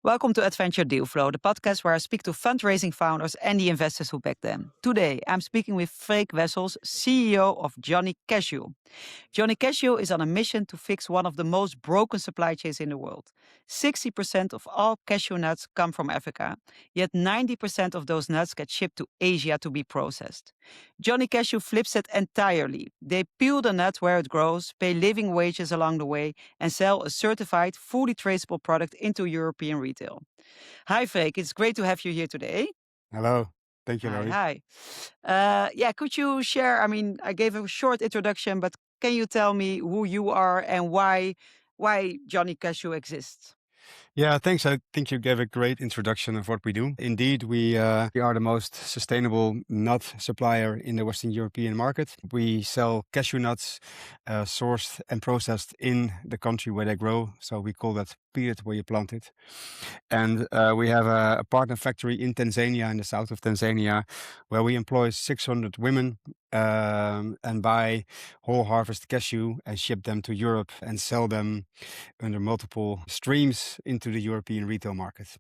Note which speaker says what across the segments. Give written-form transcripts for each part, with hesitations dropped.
Speaker 1: Welcome to AtVenture DealFlow, the podcast where I speak to fundraising founders and the investors who back them. Today, I'm speaking with Freek Wessels, CEO of Johnny Cashew. Johnny Cashew is on a mission to fix one of the most broken supply chains in the world. 60% of all cashew nuts come from Africa, yet 90% of those nuts get shipped to Asia to be processed. Johnny Cashew flips it entirely. They peel the nut where it grows, pay living wages along the way, and sell a certified, fully traceable product into European retail. Hi, Freek. It's great to have you here today.
Speaker 2: Hello. Thank you,
Speaker 1: Hi,
Speaker 2: Laurie.
Speaker 1: hi. Could you share? I gave a short introduction, but can you tell me who you are and why Johnny Cashew exists?
Speaker 2: Yeah, thanks. I think you gave a great introduction of what we do. Indeed, we are the most sustainable nut supplier in the Western European market. We sell cashew nuts sourced and processed in the country where they grow. So we call that period where you plant it. And we have a partner factory in Tanzania, in the south of Tanzania, where we employ 600 women and buy whole harvest cashew and ship them to Europe and sell them under multiple streams into the European retail market.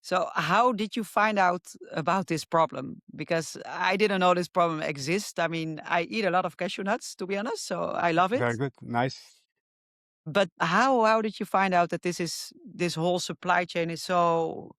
Speaker 1: So how did you find out about this problem? Because I didn't know this problem exists. I eat a lot of cashew nuts, to be honest, so I love it.
Speaker 2: Very good. Nice.
Speaker 1: But how did you find out that this whole supply chain is so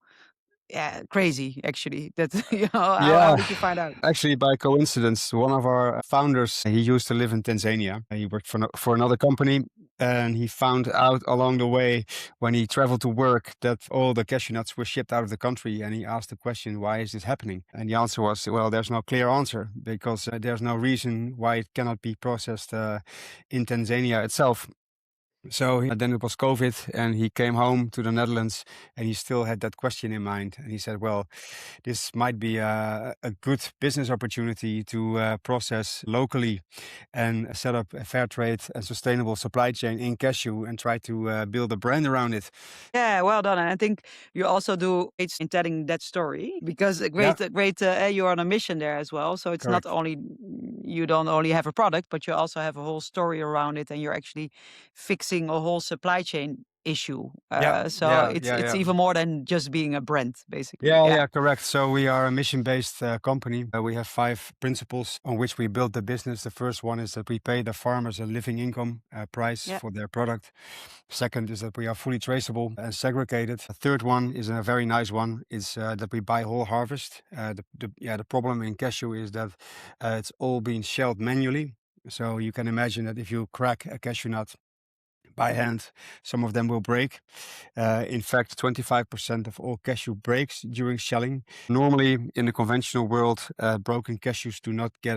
Speaker 1: crazy? Actually, that how
Speaker 2: Yeah,
Speaker 1: did you find out?
Speaker 2: actually, by coincidence, one of our founders, he used to live in Tanzania. He worked for another company, and he found out along the way when he traveled to work that all the cashew nuts were shipped out of the country. And he asked the question, why is this happening? And the answer was, well, there's no clear answer because there's no reason why it cannot be processed in Tanzania itself. So then it was COVID and he came home to the Netherlands and he still had that question in mind. And he said, well, this might be a good business opportunity to process locally and set up a fair trade and sustainable supply chain in cashew and try to build a brand around it.
Speaker 1: Yeah, well done. And I think you also do it's in telling that story because you're on a mission there as well. So it's not
Speaker 2: Correct.
Speaker 1: only you don't only have a product, but you also have a whole story around it, and you're actually fixing a whole supply chain issue. It's even more than just being a brand, basically.
Speaker 2: Yeah, correct. So we are a mission-based company. We have 5 principles on which we build the business. The first one is that we pay the farmers a living income price for their product. Second is that we are fully traceable and segregated. The third one is a very nice one, is that we buy whole harvest. The problem in cashew is that it's all being shelled manually. So you can imagine that if you crack a cashew nut by hand, some of them will break. In fact, 25% of all cashew breaks during shelling. Normally, in the conventional world, broken cashews do not get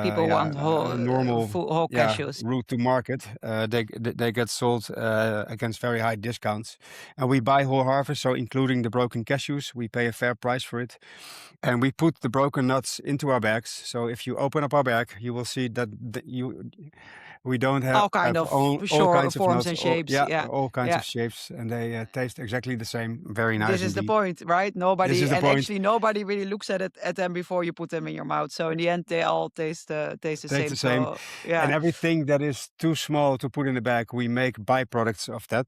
Speaker 1: People want whole
Speaker 2: normal
Speaker 1: whole cashews.
Speaker 2: route to market. They get sold against very high discounts. And we buy whole harvest, so including the broken cashews, we pay a fair price for it. And we put the broken nuts into our bags. So if you open up our bag, you will see that we don't have
Speaker 1: All kind of forms and shapes.
Speaker 2: All kinds of shapes, and they taste exactly the same. Very nice.
Speaker 1: This is the point, right? Actually nobody really looks at them before you put them in your mouth. So in the end, they all taste the same. So,
Speaker 2: and everything that is too small to put in the bag, we make byproducts of that.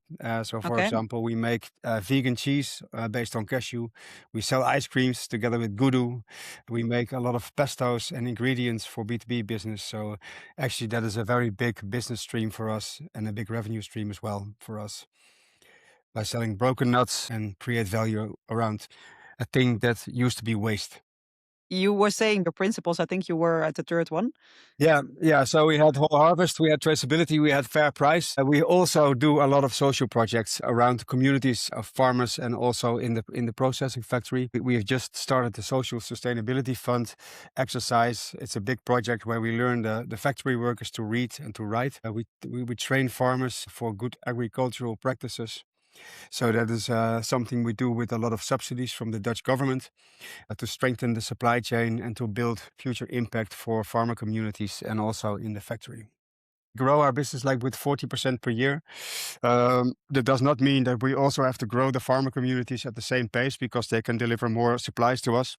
Speaker 2: For example, we make vegan cheese based on cashew. We sell ice creams together with Gudu. We make a lot of pestos and ingredients for B2B business. So actually, that is a very big business stream for us and a big revenue stream as well for us by selling broken nuts and create value around a thing that used to be waste.
Speaker 1: You were saying the principles. I think you were at the third one.
Speaker 2: Yeah. So we had whole harvest, we had traceability, we had fair price. We also do a lot of social projects around communities of farmers and also in the processing factory. We have just started the social sustainability fund exercise. It's a big project where we learn the factory workers to read and to write. We train farmers for good agricultural practices. So that is something we do with a lot of subsidies from the Dutch government to strengthen the supply chain and to build future impact for farmer communities and also in the factory. Grow our business like with 40% per year. That does not mean that we also have to grow the farmer communities at the same pace because they can deliver more supplies to us.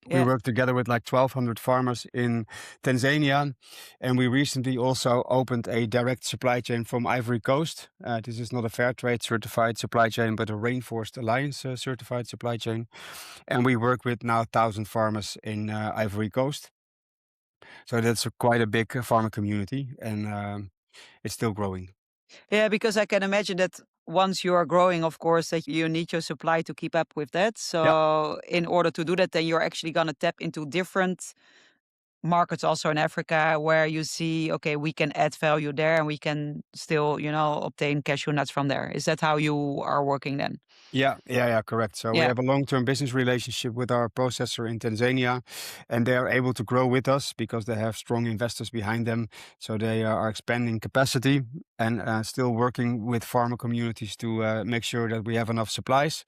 Speaker 2: We work together with like 1,200 farmers in Tanzania. And we recently also opened a direct supply chain from Ivory Coast. This is not a fair trade certified supply chain, but a Rainforest Alliance certified supply chain. And we work with now 1,000 farmers in Ivory Coast. So that's quite a big farmer community, and it's still growing.
Speaker 1: Yeah, because I can imagine that once you are growing, of course, that you need your supply to keep up with that.
Speaker 2: Yeah.
Speaker 1: So in order to do that, then you're actually going to tap into different markets also in Africa where you see, okay, we can add value there and we can still, obtain cashew nuts from there. Is that how you are working then?
Speaker 2: Yeah, correct. So we
Speaker 1: Yeah.
Speaker 2: have a long-term business relationship with our processor in Tanzania, and they are able to grow with us because they have strong investors behind them. So they are expanding capacity and still working with farmer communities to make sure that we have enough supplies.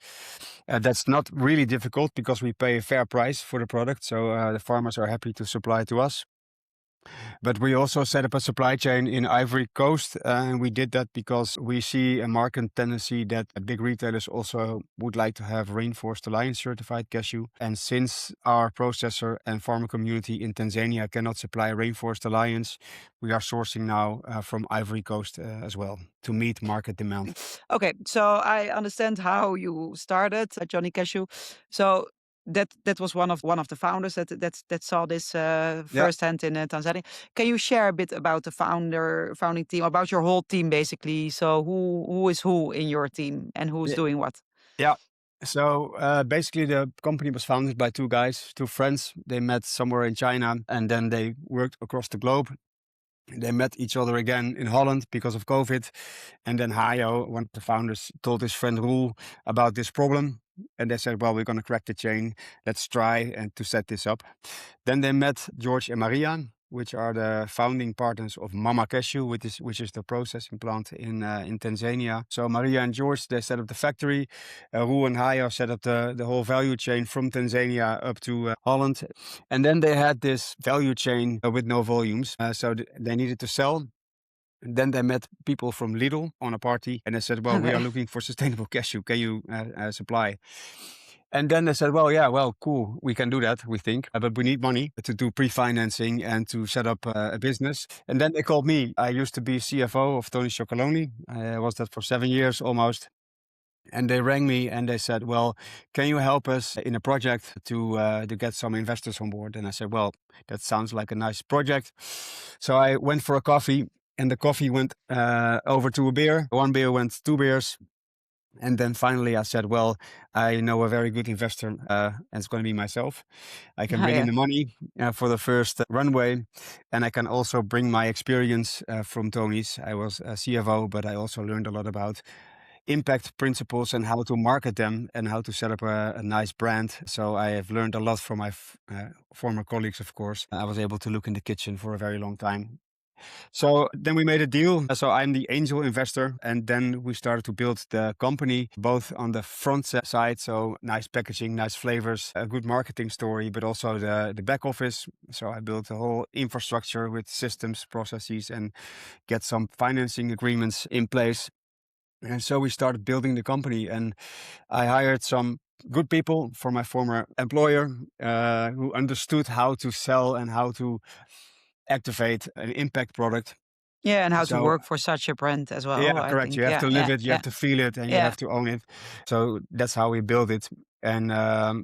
Speaker 2: That's not really difficult because we pay a fair price for the product. So the farmers are happy to supply to us. But we also set up a supply chain in Ivory Coast, and we did that because we see a market tendency that big retailers also would like to have Rainforest Alliance certified cashew. And since our processor and farmer community in Tanzania cannot supply Rainforest Alliance, we are sourcing now from Ivory Coast as well to meet market demand.
Speaker 1: Okay, so I understand how you started at Johnny Cashew. So that was one of the founders that saw this firsthand in Tanzania. Can you share a bit about the founding team, about your whole team basically? So who is who in your team and who's
Speaker 2: Yeah.
Speaker 1: doing what?
Speaker 2: Yeah. So basically, the company was founded by two guys, two friends. They met somewhere in China, and then they worked across the globe. They met each other again in Holland because of COVID. And then Hayo, one of the founders, told his friend Roel about this problem. And they said, well, we're going to crack the chain. Let's try and to set this up. Then they met George and Maria, which are the founding partners of Mama Cashew, which is the processing plant in Tanzania. So Maria and George, they set up the factory. Roel and Hayo set up the whole value chain from Tanzania up to Holland. And then they had this value chain with no volumes. So they needed to sell. And then they met people from Lidl on a party, and they said, well, we are looking for sustainable cashew. Can you supply? And then they said, well, cool. We can do that, we think. But we need money to do pre-financing and to set up a business. And then they called me. I used to be CFO of Tony Chocolonely. I was that for 7 years almost. And they rang me and they said, well, can you help us in a project to get some investors on board? And I said, well, that sounds like a nice project. So I went for a coffee, and the coffee went over to a beer. One beer went 2 beers. And then finally I said, well, I know a very good investor, and it's going to be myself. I can bring in the money for the first runway, and I can also bring my experience from Tony's. I was a CFO, but I also learned a lot about impact principles and how to market them and how to set up a nice brand. So I have learned a lot from my former colleagues, of course. I was able to look in the kitchen for a very long time. So then we made a deal. So I'm the angel investor. And then we started to build the company, both on the front side. So nice packaging, nice flavors, a good marketing story, but also the back office. So I built a whole infrastructure with systems, processes, and get some financing agreements in place. And so we started building the company, and I hired some good people from my former employer who understood how to sell and how to activate an impact product.
Speaker 1: Yeah, and how to
Speaker 2: So
Speaker 1: work for such a brand as well,
Speaker 2: yeah,
Speaker 1: I
Speaker 2: correct.
Speaker 1: think.
Speaker 2: You have to live
Speaker 1: Yeah,
Speaker 2: it, you have to feel it, and you
Speaker 1: yeah.
Speaker 2: have to own it. So that's how we build it. And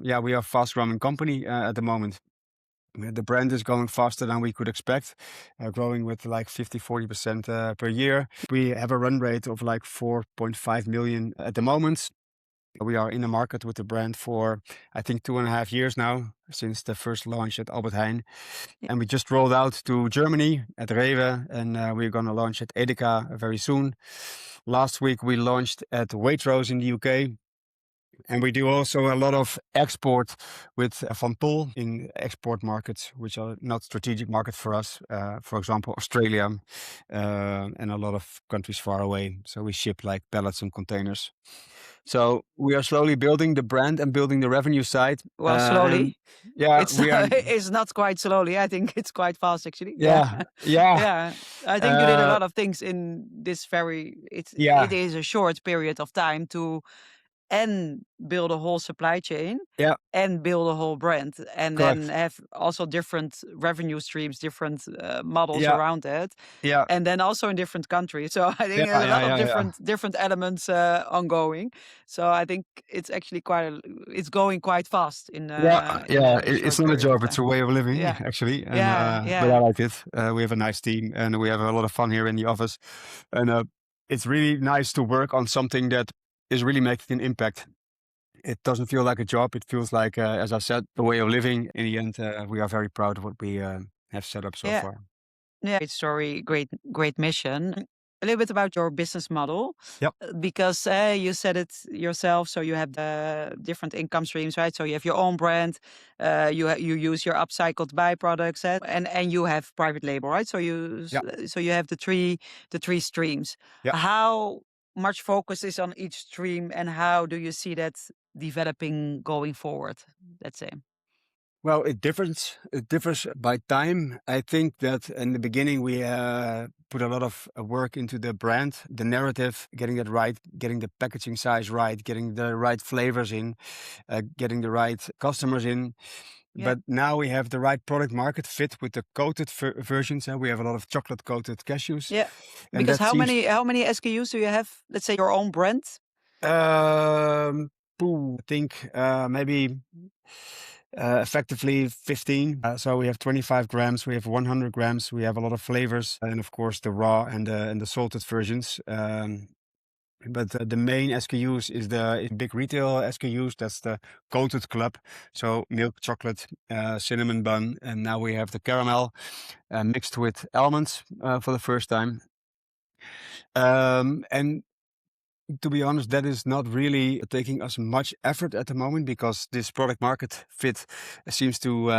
Speaker 2: we are a fast-growing company at the moment. The brand is going faster than we could expect, growing with like 50-40% per year. We have a run rate of like 4.5 million at the moment. We are in the market with the brand for, I think, 2.5 years now, since the first launch at Albert Heijn. And we just rolled out to Germany at Rewe, and we're going to launch at Edeka very soon. Last week, we launched at Waitrose in the UK. And we do also a lot of export with Van Tol in export markets, which are not strategic market for us. For example, Australia and a lot of countries far away. So we ship like pallets and containers. So we are slowly building the brand and building the revenue side.
Speaker 1: Well, slowly.
Speaker 2: We are.
Speaker 1: It's not quite slowly. I think it's quite fast, actually.
Speaker 2: Yeah.
Speaker 1: Yeah. I think you did a
Speaker 2: Uh,
Speaker 1: lot of things in this it
Speaker 2: yeah.
Speaker 1: is a short period of time to and build a whole supply chain
Speaker 2: Yeah,
Speaker 1: and build a whole brand, and then
Speaker 2: correct.
Speaker 1: have also different revenue streams, different models
Speaker 2: Yeah,
Speaker 1: around it,
Speaker 2: yeah,
Speaker 1: and then also in different countries. So I
Speaker 2: yeah,
Speaker 1: think there's a
Speaker 2: yeah,
Speaker 1: lot of
Speaker 2: yeah, yeah.
Speaker 1: different elements ongoing. So I think it's actually it's going quite fast
Speaker 2: Yeah,
Speaker 1: in
Speaker 2: yeah.
Speaker 1: a
Speaker 2: It's
Speaker 1: short
Speaker 2: not a
Speaker 1: period of
Speaker 2: job; it's
Speaker 1: time.
Speaker 2: a way of living,
Speaker 1: Yeah,
Speaker 2: actually. And
Speaker 1: yeah,
Speaker 2: but I
Speaker 1: yeah.
Speaker 2: like it. We have a nice team, and we have a lot of fun here in the office. And it's really nice to work on something that is really making an impact. It doesn't feel like a job. It feels like, as I said, a way of living. In the end, we are very proud of what we have set up so
Speaker 1: Yeah.
Speaker 2: far.
Speaker 1: Yeah, great story, great mission. A little bit about your business model,
Speaker 2: Yep.
Speaker 1: because you said it yourself. So you have the different income streams, right? So you have your own brand, you use your upcycled byproducts, and you have private label, right?
Speaker 2: Yeah.
Speaker 1: So you have the three streams.
Speaker 2: Yeah.
Speaker 1: How much focus is on each stream, and how do you see that developing going forward? Let's say.
Speaker 2: Well, it differs. It differs by time. I think that in the beginning we put a lot of work into the brand, the narrative, getting it right, getting the packaging size right, getting the right flavors in, getting the right customers in.
Speaker 1: Yeah.
Speaker 2: But now we have the right product market fit with the coated versions. And we have a lot of chocolate coated cashews,
Speaker 1: Yeah.
Speaker 2: and
Speaker 1: Because
Speaker 2: that seems.
Speaker 1: how many SKUs do you have? Let's say your own brand.
Speaker 2: Um, I think maybe effectively 15. So we have 25 grams, we have 100 grams, we have a lot of flavors, and of course the raw and the salted versions. But the main SKUs is the big retail SKUs. That's the coated club. So milk, chocolate, cinnamon bun, and now we have the caramel mixed with almonds for the first time. And to be honest, that is not really taking us much effort at the moment because this product market fit seems to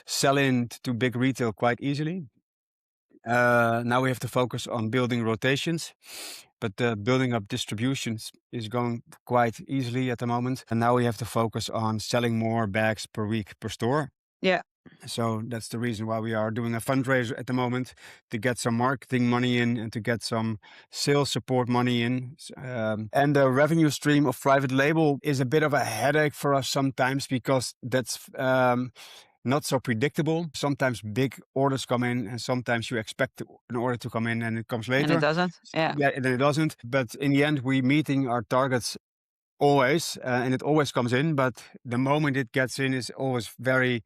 Speaker 2: sell in to big retail quite easily. Now we have to focus on building rotations, but building up distributions is going quite easily at the moment. And now we have to focus on selling more bags per week per store.
Speaker 1: Yeah.
Speaker 2: So that's the reason why we are doing a fundraiser at the moment to get some marketing money in and to get some sales support money in. And the revenue stream of private label is a bit of a headache for us sometimes because that's not so predictable. Sometimes big orders come in and sometimes you expect an order to come in and it comes
Speaker 1: And it
Speaker 2: later.
Speaker 1: doesn't. Yeah.
Speaker 2: Yeah, and then it doesn't. But in the end, we're meeting our targets always, and it always comes in, but the moment it gets in is always very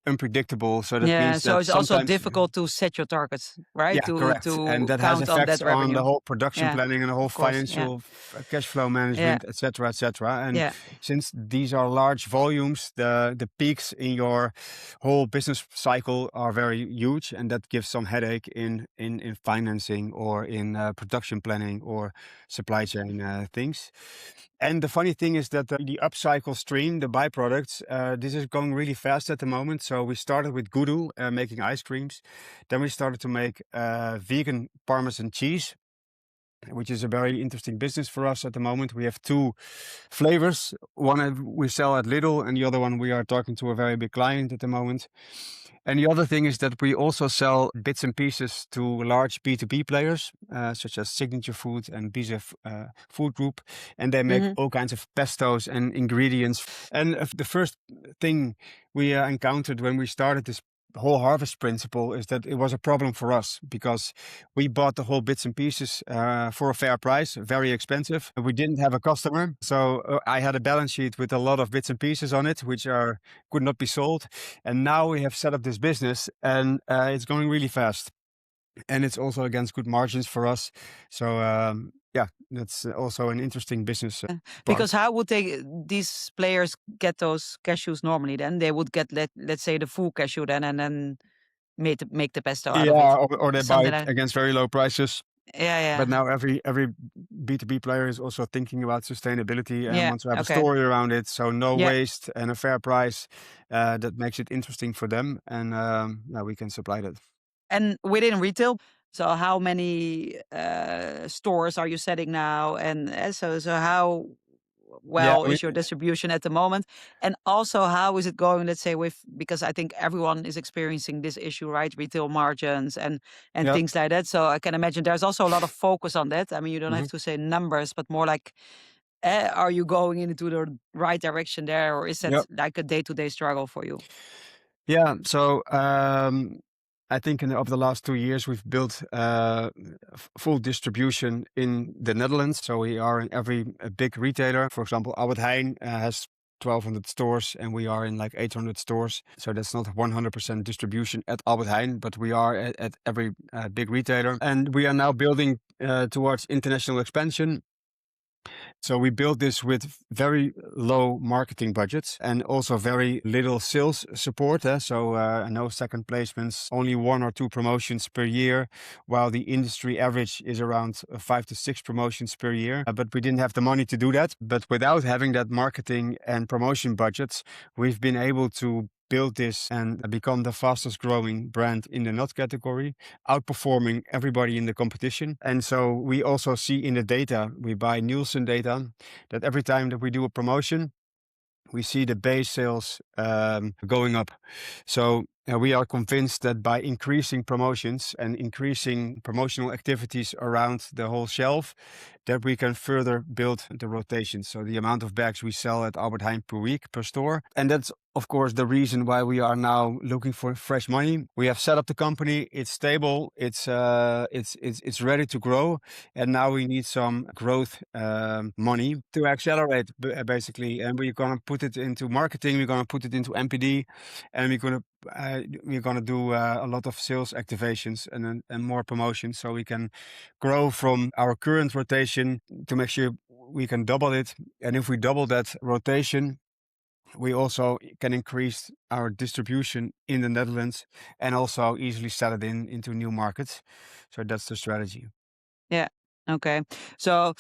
Speaker 2: unpredictable. So that
Speaker 1: Yeah.
Speaker 2: means
Speaker 1: So
Speaker 2: that
Speaker 1: it's also
Speaker 2: sometimes,
Speaker 1: difficult to set your targets, right?
Speaker 2: yeah, correct. And
Speaker 1: To
Speaker 2: that has
Speaker 1: count on that
Speaker 2: effects on the
Speaker 1: revenue.
Speaker 2: whole production
Speaker 1: Yeah.
Speaker 2: planning and the whole
Speaker 1: Of course. Yeah.
Speaker 2: financial cash flow
Speaker 1: Yeah.
Speaker 2: management, et cetera, et cetera. And
Speaker 1: Yeah.
Speaker 2: since these are large volumes, the peaks in your whole business cycle are very huge, and that gives some headache in financing or in production planning or supply chain things. And the funny thing is that the upcycle stream, the byproducts, this is going really fast at the moment. So we started with Gudu making ice creams. Then we started to make vegan Parmesan cheese, which is a very interesting business for us at the moment. We have two flavors. One we sell at Lidl, and the other one we are talking to a very big client at the moment. And the other thing is that we also sell bits and pieces to large B2B players, such as Signature Food and BZF Food Group. And they make
Speaker 1: Hmm.
Speaker 2: all kinds of pestos and ingredients. And the first thing we encountered when we started this whole harvest principle is that it was a problem for us because we bought the whole bits and pieces for a fair price, very expensive. We didn't have a customer. So I had a balance sheet with a lot of bits and pieces on it, which could not be sold. And now we have set up this business and it's going really fast. And it's also against good margins for us. So yeah, that's also an interesting business.
Speaker 1: Because how would these players get those cashews normally? Then they would get let's say the full cashew then, and then make the pesto out of
Speaker 2: Yeah,
Speaker 1: it.
Speaker 2: or they buy
Speaker 1: Something
Speaker 2: it
Speaker 1: like.
Speaker 2: against very low prices.
Speaker 1: Yeah. Yeah.
Speaker 2: But now every B2B player is also thinking about sustainability and
Speaker 1: Yeah.
Speaker 2: wants to have a
Speaker 1: Okay.
Speaker 2: story around it. So no
Speaker 1: Yeah.
Speaker 2: waste and a fair price that makes it interesting for them. And yeah, we can supply that.
Speaker 1: And within retail, so how many stores are you setting now? And so how
Speaker 2: Yeah,
Speaker 1: well is your distribution at the moment? And also, how is it going, let's say, because I think everyone is experiencing this issue, right? Retail margins and
Speaker 2: yeah.
Speaker 1: things like that. So I can imagine there's also a lot of focus on that. I mean, you don't have
Speaker 2: Mhm.
Speaker 1: to say numbers, but more like Are you going into the right direction there, or is that
Speaker 2: Yep.
Speaker 1: like a day-to-day struggle for you?
Speaker 2: Yeah. So I think over the last 2 years, we've built full distribution in the Netherlands. So we are in every big retailer. For example, Albert Heijn has 1,200 stores, and we are in like 800 stores. So that's not 100% distribution at Albert Heijn, but we are at every big retailer. And we are now building towards international expansion. So we built this with very low marketing budgets and also very little sales support. So no second placements, only 1 or 2 promotions per year, while the industry average is around 5 to 6 promotions per year. But we didn't have the money to do that. But without having that marketing and promotion budgets, we've been able to build this and become the fastest growing brand in the nut category, outperforming everybody in the competition. And so we also see in the data, we buy Nielsen data, that every time that we do a promotion, we see the base sales going up. So we are convinced that by increasing promotions and increasing promotional activities around the whole shelf, that we can further build the rotation. So the amount of bags we sell at Albert Heijn per week per store. And that's of course the reason why we are now looking for fresh money. We have set up the company, it's stable, it's ready to grow, and now we need some growth money to accelerate basically. And we're gonna put it into marketing, we're gonna put it into MPD, and we're gonna do a lot of sales activations and more promotions, so we can grow from our current rotation to make sure we can double it. And if we double that rotation, we also can increase our distribution in the Netherlands and also easily sell it into new markets. So that's the strategy.
Speaker 1: Yeah. Okay. So,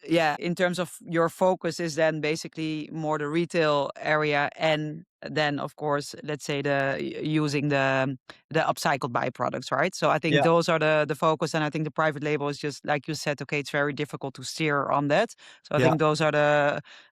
Speaker 1: yeah, in terms of your focus is then basically more the retail area, and then of course, let's say using the upcycled byproducts, right? So I think
Speaker 2: Yeah.
Speaker 1: those are the focus, and I think the private label is just like you said. Okay, it's very difficult to steer on that. So I
Speaker 2: Yeah.
Speaker 1: think those are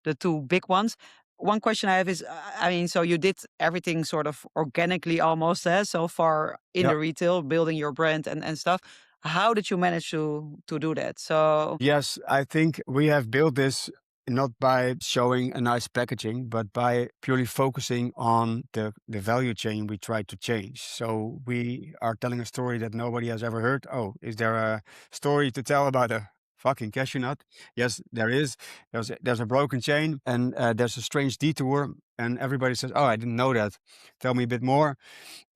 Speaker 1: the two big ones. One question I have is, I mean, so you did everything sort of organically almost, so far in
Speaker 2: Yeah.
Speaker 1: the retail, building your brand and stuff. How did you manage to do that? So
Speaker 2: Yes, I think we have built this not by showing a nice packaging, but by purely focusing on the value chain we try to change. So we are telling a story that nobody has ever heard. Oh, is there a story to tell about a fucking cashew nut? Yes, there is. There's a broken chain, and there's a strange detour, and everybody says, "Oh, I didn't know that. Tell me a bit more."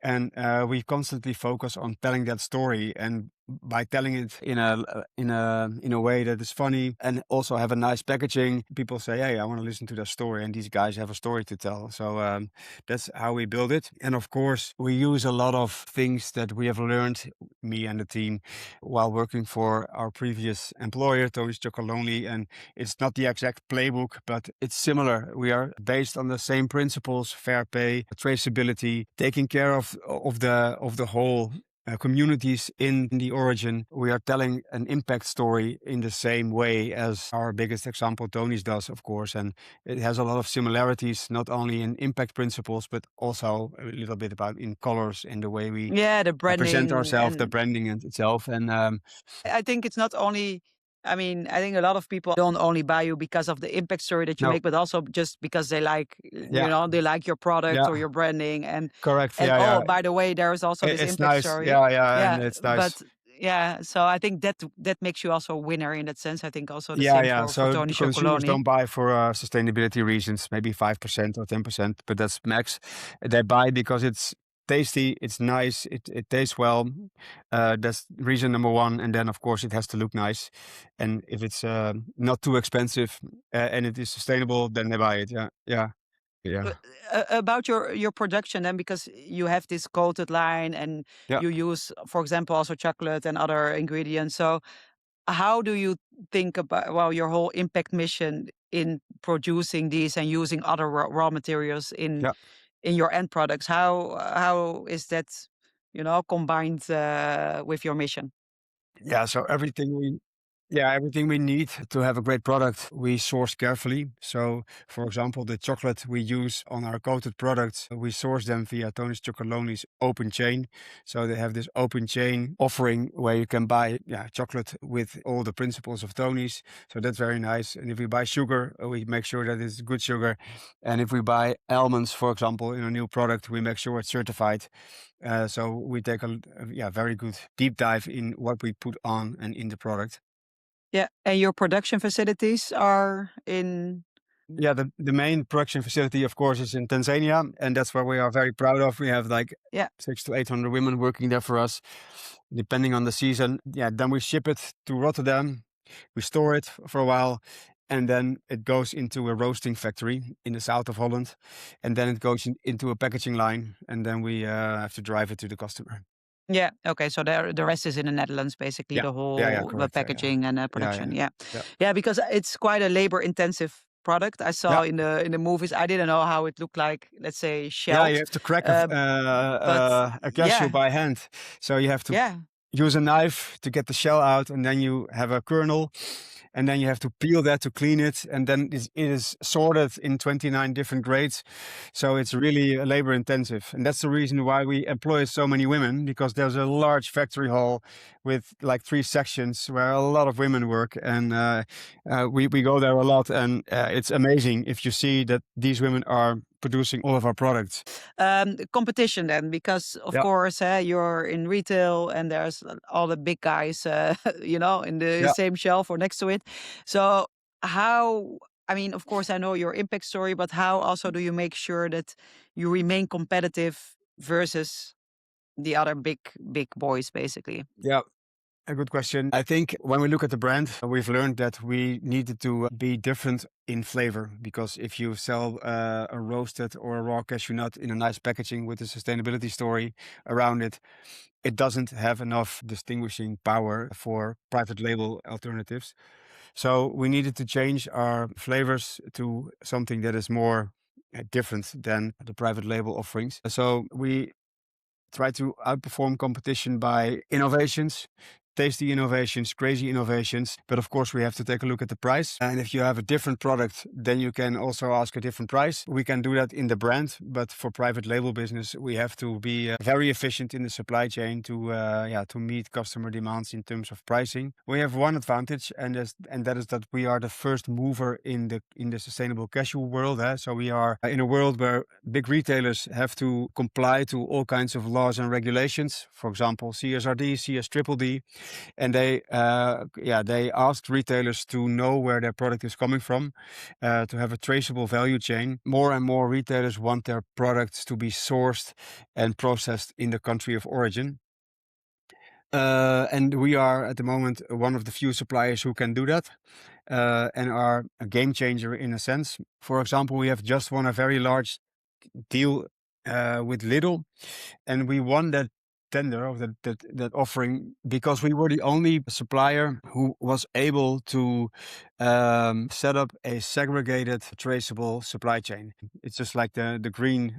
Speaker 2: And we constantly focus on telling that story, and by telling it in a way that is funny and also have a nice packaging, people say, "Hey, I want to listen to that story," and these guys have a story to tell. So that's how we build it. And of course, we use a lot of things that we have learned, me and the team, while working for our previous employer, Tony's Chocolonely. And it's not the exact playbook, but it's similar. We are based on the same principles: fair pay, traceability, taking care of the whole communities in the origin. We are telling an impact story in the same way as our biggest example, Tony's, does, of course. And it has a lot of similarities, not only in impact principles, but also a little bit about in colors, in the way we
Speaker 1: yeah, the
Speaker 2: present
Speaker 1: branding,
Speaker 2: ourselves, the
Speaker 1: and
Speaker 2: branding itself. And
Speaker 1: I think it's not only. I mean, I think a lot of people don't only buy you because of the impact story that you
Speaker 2: no,
Speaker 1: make, but also just because they like,
Speaker 2: yeah,
Speaker 1: they like your product or
Speaker 2: yeah,
Speaker 1: your branding,
Speaker 2: correct.
Speaker 1: and
Speaker 2: Yeah,
Speaker 1: oh,
Speaker 2: yeah.
Speaker 1: by the way, there is also this
Speaker 2: It's
Speaker 1: impact
Speaker 2: nice.
Speaker 1: story.
Speaker 2: Yeah, yeah, and
Speaker 1: Yeah,
Speaker 2: it's nice.
Speaker 1: but yeah, so I think that makes you also a winner in that sense. I think also the
Speaker 2: Yeah,
Speaker 1: same
Speaker 2: yeah.
Speaker 1: for
Speaker 2: So
Speaker 1: Tony
Speaker 2: consumers
Speaker 1: Chocoloni.
Speaker 2: don't buy for sustainability reasons, maybe 5% or 10%, but that's max. They buy because it's tasty, it's nice, it tastes well. That's reason number one. And then, of course, it has to look nice. And if it's not too expensive and it is sustainable, then they buy it. Yeah, yeah, yeah,
Speaker 1: Uh, about your production then, because you have this coated line and
Speaker 2: yeah,
Speaker 1: you use, for example, also chocolate and other ingredients. So how do you think about, well, your whole impact mission in producing these and using other raw materials
Speaker 2: yeah.
Speaker 1: in your end products? How is that, combined with your mission?
Speaker 2: Yeah, so everything Yeah, everything we need to have a great product, we source carefully. So, for example, the chocolate we use on our coated products, we source them via Tony's Chocolonely's open chain. So they have this open chain offering where you can buy chocolate with all the principles of Tony's. So that's very nice. And if we buy sugar, we make sure that it's good sugar. And if we buy almonds, for example, in a new product, we make sure it's certified. So we take a very good deep dive in what we put on and in the product.
Speaker 1: Yeah, and your production facilities are in.
Speaker 2: Yeah, the main production facility, of course, is in Tanzania, and that's where we are very proud of. We have like 600 to 800 women working there for us, depending on the season. Yeah, then we ship it to Rotterdam. We store it for a while, and then it goes into a roasting factory in the south of Holland, and then it goes into a packaging line, and then we have to drive it to the customer.
Speaker 1: Yeah. Okay. So the rest is in the Netherlands, basically
Speaker 2: Yeah,
Speaker 1: the
Speaker 2: yeah,
Speaker 1: whole the
Speaker 2: correct.
Speaker 1: packaging and production. Yeah.
Speaker 2: Yeah.
Speaker 1: Yeah, because it's quite a labor intensive product. I saw
Speaker 2: Yeah.
Speaker 1: in the movies. I didn't know how it looked like. Let's say
Speaker 2: Yeah,
Speaker 1: shelled.
Speaker 2: you have to crack
Speaker 1: But
Speaker 2: a cashew by hand. So you have to use a knife to get the shell out, and then you have a kernel, and then you have to peel that to clean it, and then it is sorted in 29 different grades. So it's really labor intensive, and that's the reason why we employ so many women, because there's a large factory hall with like 3 sections where a lot of women work, and we go there a lot, and it's amazing if you see that these women are producing all of our products.
Speaker 1: Competition then, because of course you're in retail and there's all the big guys, in the same shelf or next to it. So how? I mean, of course, I know your impact story, but how also do you make sure that you remain competitive versus the other big boys, basically?
Speaker 2: Yeah. A good question. I think when we look at the brand, we've learned that we needed to be different in flavor, because if you sell a roasted or a raw cashew nut in a nice packaging with a sustainability story around it, it doesn't have enough distinguishing power for private label alternatives. So we needed to change our flavors to something that is more different than the private label offerings. So we try to outperform competition by innovations, tasty innovations, crazy innovations. But of course, we have to take a look at the price. And if you have a different product, then you can also ask a different price. We can do that in the brand, but for private label business, we have to be very efficient in the supply chain to meet customer demands in terms of pricing. We have one advantage, and that is that we are the first mover in the sustainable cashew world. So we are in a world where big retailers have to comply to all kinds of laws and regulations. For example, CSRD, CSDDD. And they asked retailers to know where their product is coming from, to have a traceable value chain. More and more retailers want their products to be sourced and processed in the country of origin. And we are at the moment one of the few suppliers who can do that, and are a game changer in a sense. For example, we have just won a very large deal with Lidl, and we won that tender of that offering because we were the only supplier who was able to set up a segregated traceable supply chain. It's just like the green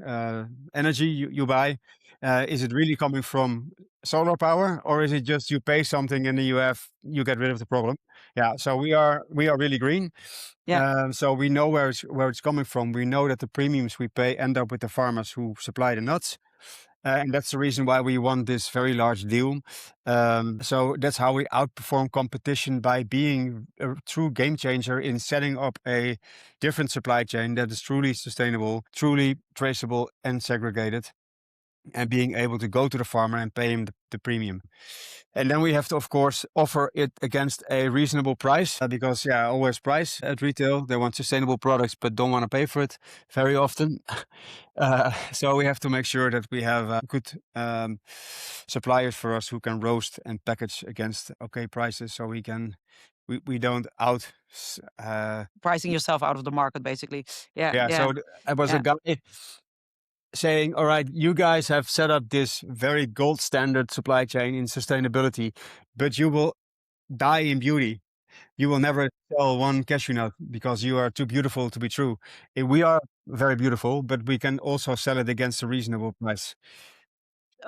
Speaker 2: energy you buy. Is it really coming from solar power, or is it just you pay something and then you get rid of the problem? Yeah, so we are really green. So we know where it's coming from. We know that the premiums we pay end up with the farmers who supply the nuts. And that's the reason why we won this very large deal. So that's how we outperform competition, by being a true game changer in setting up a different supply chain that is truly sustainable, truly traceable and segregated, and being able to go to the farmer and pay him the premium. And then we have to, of course, offer it against a reasonable price, because always price at retail. They want sustainable products, but don't want to pay for it very often. So we have to make sure that we have good suppliers for us who can roast and package against okay prices, so we don't
Speaker 1: pricing yourself out of the market, basically.
Speaker 2: So I was a guy saying, all right, you guys have set up this very gold standard supply chain in sustainability, but you will die in beauty. You will never sell one cashew nut because you are too beautiful to be true. We are very beautiful, but we can also sell it against a reasonable price.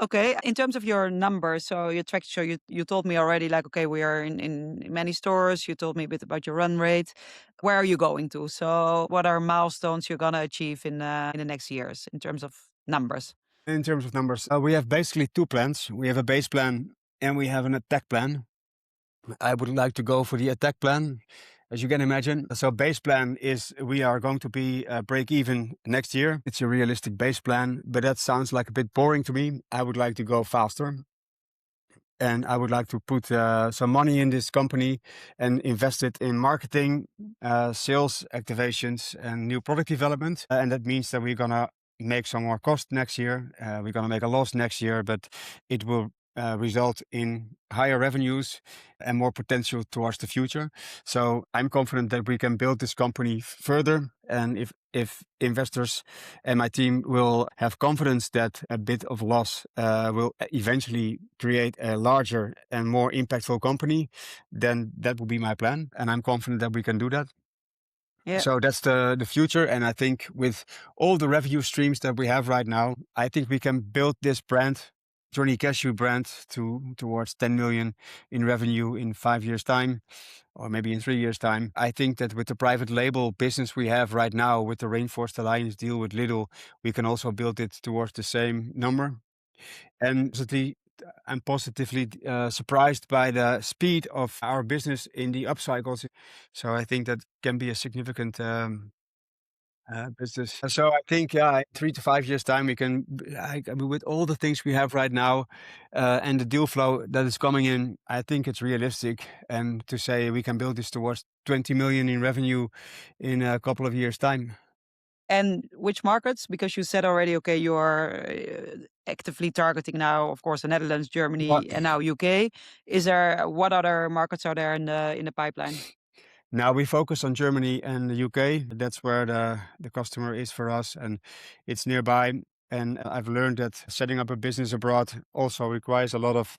Speaker 1: Okay, in terms of your numbers, so your track, so you told me already, like, okay, we are in many stores. You told me a bit about your run rate. Where are you going to? So what are milestones you're gonna achieve in the next years in terms of numbers?
Speaker 2: In terms of numbers, we have basically two plans. We have a base plan and we have an attack plan. I would like to go for the attack plan, as you can imagine. So base plan is we are going to be break even next year. It's a realistic base plan, but that sounds like a bit boring to me. I would like to go faster. And I would like to put some money in this company and invest it in marketing, sales activations, and new product development. And that means that we're going to make some more cost next year. We're going to make a loss next year, but it will result in higher revenues and more potential towards the future. So I'm confident that we can build this company further. And if investors and my team will have confidence that a bit of loss will eventually create a larger and more impactful company, then that will be my plan. And I'm confident that we can do that.
Speaker 1: Yeah.
Speaker 2: So that's the future. And I think with all the revenue streams that we have right now, I think we can build this brand, Johnny Cashew brand, towards 10 million in revenue in 5 years' time, or maybe in 3 years' time. I think that with the private label business we have right now, with the Rainforest Alliance deal with Lidl, we can also build it towards the same number. And I'm positively surprised by the speed of our business in the upcycles. So I think that can be a significant business. So I think, in 3 to 5 years' time, we can, with all the things we have right now and the deal flow that is coming in, I think it's realistic. And to say we can build this towards 20 million in revenue in a couple of years' time.
Speaker 1: And which markets? Because you said already, okay, you are actively targeting now, of course, the Netherlands, Germany, and now UK. What other markets are there in the pipeline?
Speaker 2: Now we focus on Germany and the UK. That's where the customer is for us, and it's nearby. And I've learned that setting up a business abroad also requires a lot of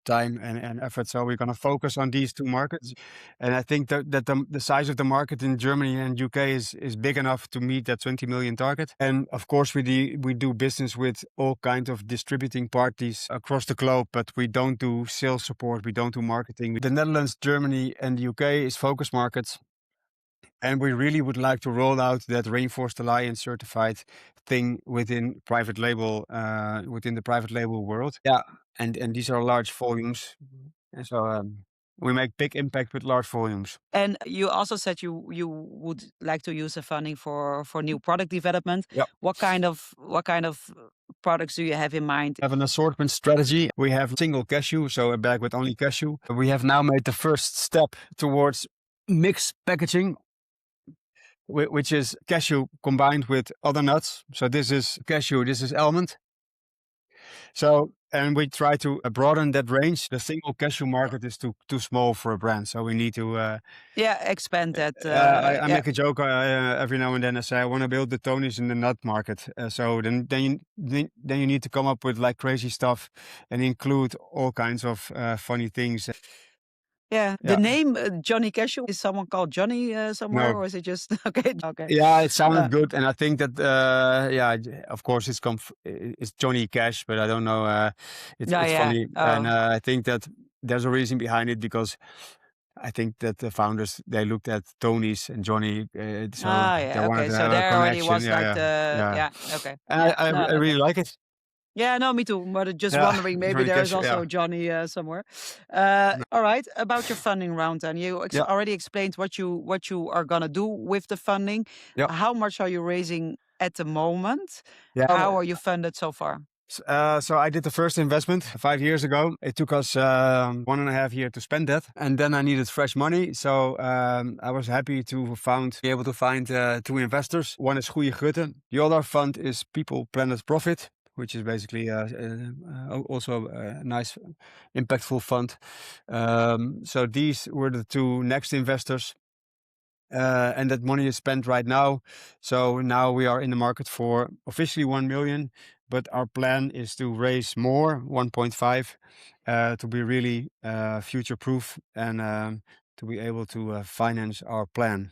Speaker 2: time and effort. So we're going to focus on these two markets. And I think that the size of the market in Germany and UK is big enough to meet that 20 million target. And of course, we do business with all kinds of distributing parties across the globe, but we don't do sales support. We don't do marketing. The Netherlands, Germany, and the UK is focus markets. And we really would like to roll out that Rainforest Alliance certified thing within private label, within the private label world. Yeah, and these are large volumes, and so we make big impact with large volumes.
Speaker 1: And you also said you would like to use the funding for new product development.
Speaker 2: Yeah.
Speaker 1: What kind of products do you have in mind?
Speaker 2: We have an assortment strategy. We have single cashew, so a bag with only cashew. We have now made the first step towards mixed packaging, which is cashew combined with other nuts. So this is cashew, this is almond. So, and we try to broaden that range. The single cashew market is too small for a brand, so we need to
Speaker 1: Expand that.
Speaker 2: I make a joke every now and then. I say I want to build the Tonys in the nut market. So then you need to come up with like crazy stuff and include all kinds of funny things.
Speaker 1: Yeah, the name Johnny Cashew, is someone called Johnny somewhere,
Speaker 2: No.
Speaker 1: or is it just okay? Okay.
Speaker 2: Yeah, it sounded good, and I think that of course it's Johnny Cash, but I don't know. It's funny, and I think that there's a reason behind it, because I think that the founders, they looked at Tony's and Johnny, so they wanted
Speaker 1: Okay.
Speaker 2: to
Speaker 1: So
Speaker 2: have a
Speaker 1: there already
Speaker 2: connection.
Speaker 1: was like the okay.
Speaker 2: And I
Speaker 1: No,
Speaker 2: really
Speaker 1: okay.
Speaker 2: like it.
Speaker 1: Yeah, no, me too. But just
Speaker 2: Yeah,
Speaker 1: wondering, maybe
Speaker 2: Johnny
Speaker 1: there is
Speaker 2: Cash.
Speaker 1: also
Speaker 2: Yeah,
Speaker 1: Johnny somewhere.
Speaker 2: No.
Speaker 1: All right, about your funding round, and you
Speaker 2: Yeah,
Speaker 1: already explained what you are gonna do with the funding.
Speaker 2: yeah,
Speaker 1: How much are you raising at the moment?
Speaker 2: yeah.
Speaker 1: How are you funded so far?
Speaker 2: So I did the first investment 5 years ago. It took us 1.5 years to spend that, and then I needed fresh money. So I was happy to be able to find two investors. One is Goeie Grutte. The other fund is People, Planet, Profit, which is basically also a nice, impactful fund. So these were the two next investors. And that money is spent right now. So now we are in the market for officially 1 million, but our plan is to raise more, 1.5, to be really future proof and to be able to finance our plan.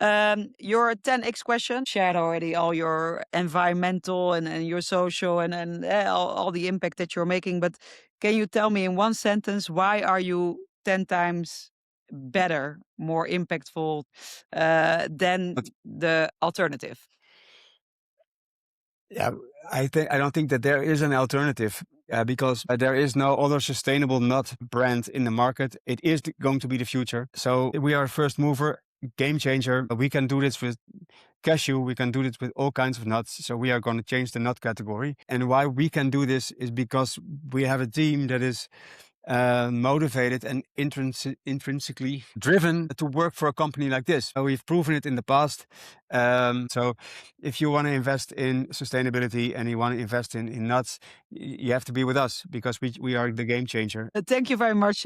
Speaker 1: Your 10x question shared already all your environmental and your social and all the impact that you're making. But can you tell me in one sentence, why are you 10 times better, more impactful than
Speaker 2: But
Speaker 1: the alternative?
Speaker 2: yeah, I don't think that there is an alternative because there is no other sustainable nut brand in the market. It is going to be the future. So we are a first mover, game changer. We can do this with cashew. We can do this with all kinds of nuts. So we are going to change the nut category. And why we can do this is because we have a team that is motivated and intrinsically driven to work for a company like this. We've proven it in the past. So if you want to invest in sustainability and you want to invest in nuts, you have to be with us because we are the game changer.
Speaker 1: Thank you very much,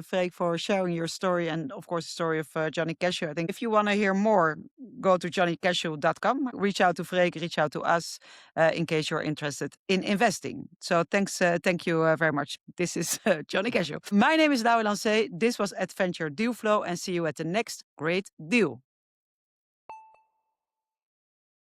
Speaker 1: Freek, for sharing your story and, of course, the story of Johnny Cashew. I think if you want to hear more, go to johnnycashew.com. Reach out to Freek, reach out to us in case you're interested in investing. So thank you very much. This is Johnny Cashew. My name is Laurie Lancee. This was AtVenture DealFlow, and see you at the next great deal.